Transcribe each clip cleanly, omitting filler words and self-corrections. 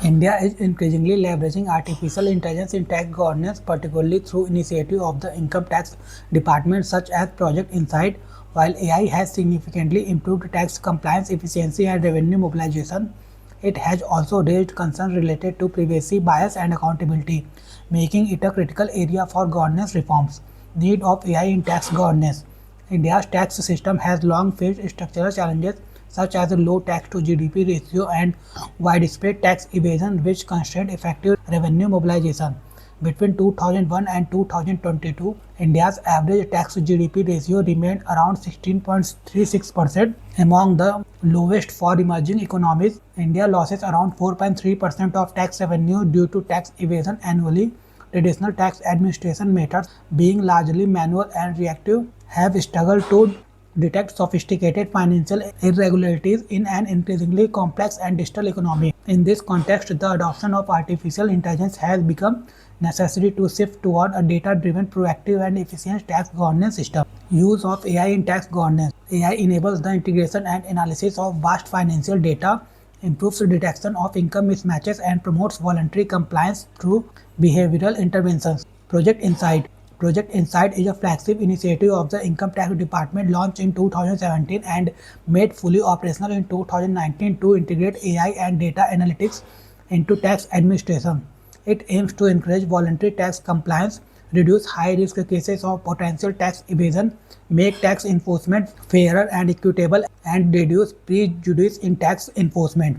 India is increasingly leveraging artificial intelligence in tax governance, particularly through initiatives of the income tax department such as Project Insight. While AI has significantly improved tax compliance efficiency and revenue mobilization, it has also raised concerns related to privacy, bias, and accountability, making it a critical area for governance reforms. Need of AI in tax governance. India's tax system has long faced structural challenges such as a low tax to GDP ratio and widespread tax evasion, which constrain effective revenue mobilization. Between 2001 and 2022, India's average tax to GDP ratio remained around 16.36%, among the lowest for emerging economies. India loses around 4.3% of tax revenue due to tax evasion annually. Traditional tax administration methods, being largely manual and reactive, have struggled to detect sophisticated financial irregularities in an increasingly complex and digital economy. In this context, the adoption of artificial intelligence has become necessary to shift toward a data-driven, proactive, and efficient tax governance system. Use of AI in tax governance. AI enables the integration and analysis of vast financial data, improves detection of income mismatches, and promotes voluntary compliance through behavioral interventions. Project Insight. Project Insight is a flagship initiative of the Income Tax Department launched in 2017 and made fully operational in 2019 to integrate AI and data analytics into tax administration. It aims to encourage voluntary tax compliance, reduce high-risk cases of potential tax evasion, make tax enforcement fairer and equitable, and reduce prejudice in tax enforcement.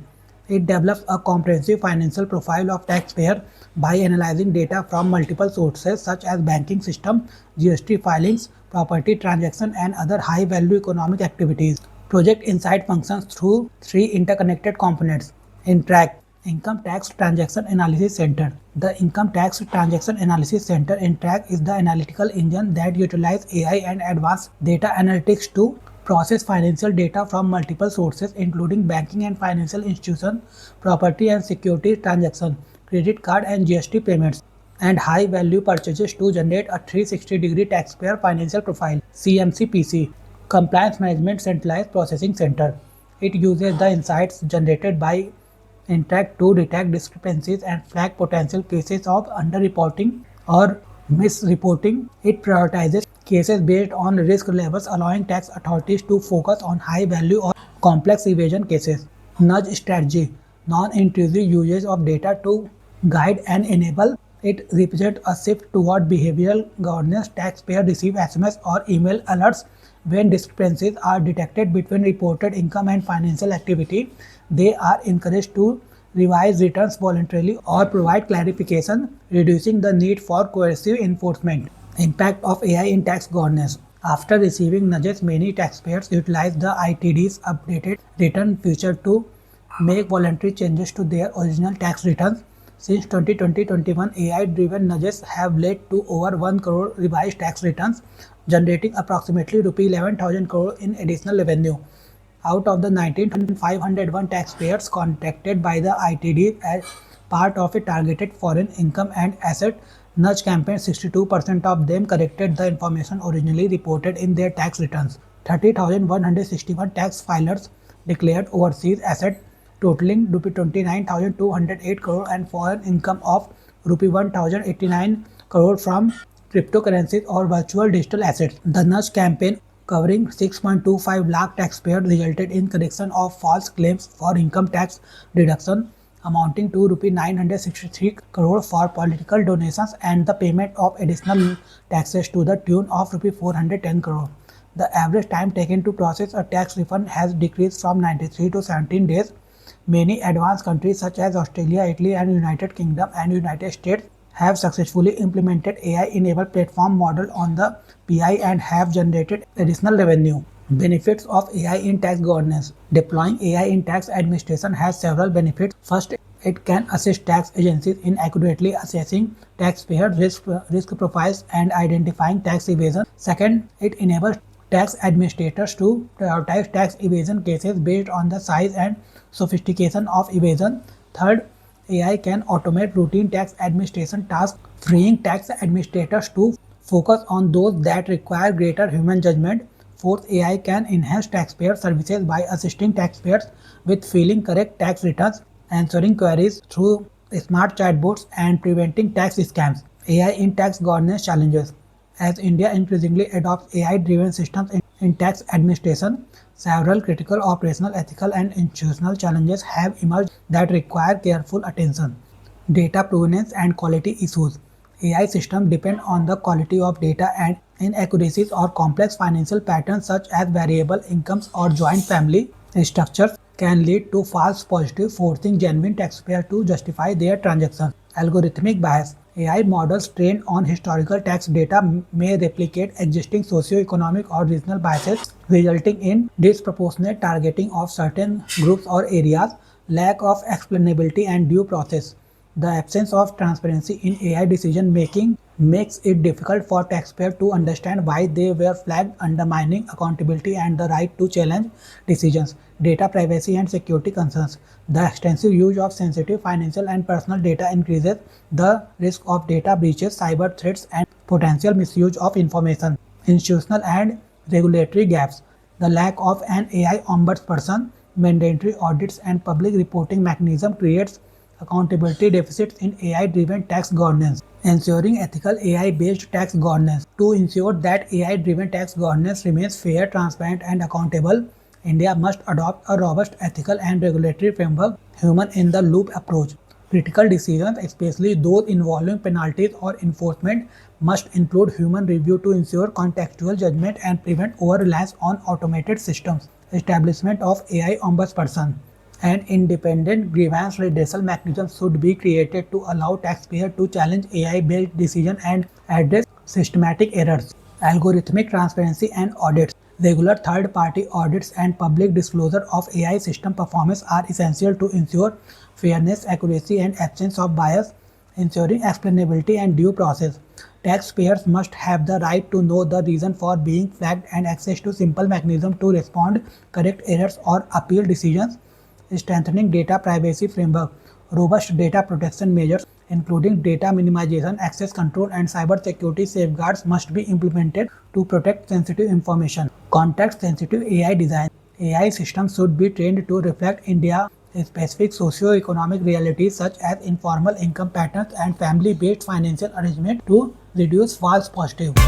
It develops a comprehensive financial profile of taxpayer by analyzing data from multiple sources such as banking system, GST filings, property transaction, and other high-value economic activities. Project Insight functions through three interconnected components. INTRAC, Income Tax Transaction Analysis Center. The Income Tax Transaction Analysis Center (INTRAC) is the analytical engine that utilizes AI and advanced data analytics to process financial data from multiple sources including banking and financial institutions, property and security transactions, credit card and GST payments, and high-value purchases to generate a 360-degree taxpayer financial profile. CMCPC, Compliance Management Centralized Processing Center. It uses the insights generated by INTRAC to detect discrepancies and flag potential cases of underreporting or misreporting. It prioritizes cases based on risk levels, allowing tax authorities to focus on high value or complex evasion cases. Nudge strategy, non-intrusive usage of data to guide and enable. It represents a shift toward behavioral governance. Taxpayers receive SMS or email alerts when discrepancies are detected between reported income and financial activity. They are encouraged to revise returns voluntarily or provide clarification, reducing the need for coercive enforcement. Impact of AI in tax governance. After receiving nudges, many taxpayers utilize the ITD's updated return feature to make voluntary changes to their original tax returns. Since 2020-21, AI-driven nudges have led to over 1 crore revised tax returns, generating approximately Rs 11,000 crore in additional revenue. Out of the 19,501 taxpayers contacted by the ITD as part of a targeted foreign income and asset nudge campaign, 62% of them corrected the information originally reported in their tax returns. 30,161 tax filers declared overseas asset totaling Rs 29,208 crore and foreign income of Rs 1,089 crore from cryptocurrencies or virtual digital assets. The nudge campaign, covering 6.25 lakh taxpayers, resulted in correction of false claims for income tax deduction amounting to Rs 963 crore for political donations and the payment of additional taxes to the tune of Rs 410 crore. The average time taken to process a tax refund has decreased from 93 to 17 days. Many advanced countries such as Australia, Italy, and United Kingdom and United States have successfully implemented AI-enabled platform model on the PI and have generated additional revenue. Benefits of AI in tax governance. Deploying AI in tax administration has several benefits. First, it can assist tax agencies in accurately assessing taxpayer risk profiles and identifying tax evasion. Second, it enables tax administrators to prioritize tax evasion cases based on the size and sophistication of evasion. Third, AI can automate routine tax administration tasks, freeing tax administrators to focus on those that require greater human judgment. Fourth, AI can enhance taxpayer services by assisting taxpayers with filing correct tax returns answering queries through smart chatbots, and preventing tax scams. AI in tax governance challenges. As India increasingly adopts AI-driven systems in tax administration, several critical operational, ethical, and institutional challenges have emerged that require careful attention. Data provenance and quality issues. AI systems depend on the quality of data, and inaccuracies or complex financial patterns such as variable incomes or joint family structures can lead to false positives, forcing genuine taxpayers to justify their transactions. Algorithmic bias. AI models trained on historical tax data may replicate existing socio-economic or regional biases, resulting in disproportionate targeting of certain groups or areas. Lack of explainability and due process. The absence of transparency in AI decision making makes it difficult for taxpayers to understand why they were flagged, undermining accountability and the right to challenge decisions. Data privacy and security concerns. The extensive use of sensitive financial and personal data increases the risk of data breaches, cyber threats, and potential misuse of information. Institutional and regulatory gaps. The lack of an AI ombudsperson, mandatory audits, and public reporting mechanism creates accountability deficits in AI-driven tax governance. Ensuring ethical AI-based tax governance. To ensure that AI-driven tax governance remains fair, transparent, and accountable, India must adopt a robust ethical and regulatory framework, human-in-the-loop approach. Critical decisions, especially those involving penalties or enforcement, must include human review to ensure contextual judgment and prevent over-reliance on automated systems. Establishment of AI ombudsperson. An independent grievance redressal mechanism should be created to allow taxpayers to challenge AI-based decisions and address systematic errors. Algorithmic transparency and audits. Regular third-party audits and public disclosure of AI system performance are essential to ensure fairness, accuracy, and absence of bias, ensuring explainability and due process. Taxpayers must have the right to know the reason for being flagged and access to simple mechanisms to respond, correct errors, or appeal decisions. Strengthening data privacy framework. Robust data protection measures, including data minimization, access control, and cybersecurity safeguards, must be implemented to protect sensitive information. Context-sensitive AI design. AI systems should be trained to reflect India's specific socio-economic realities such as informal income patterns and family-based financial arrangements to reduce false positives.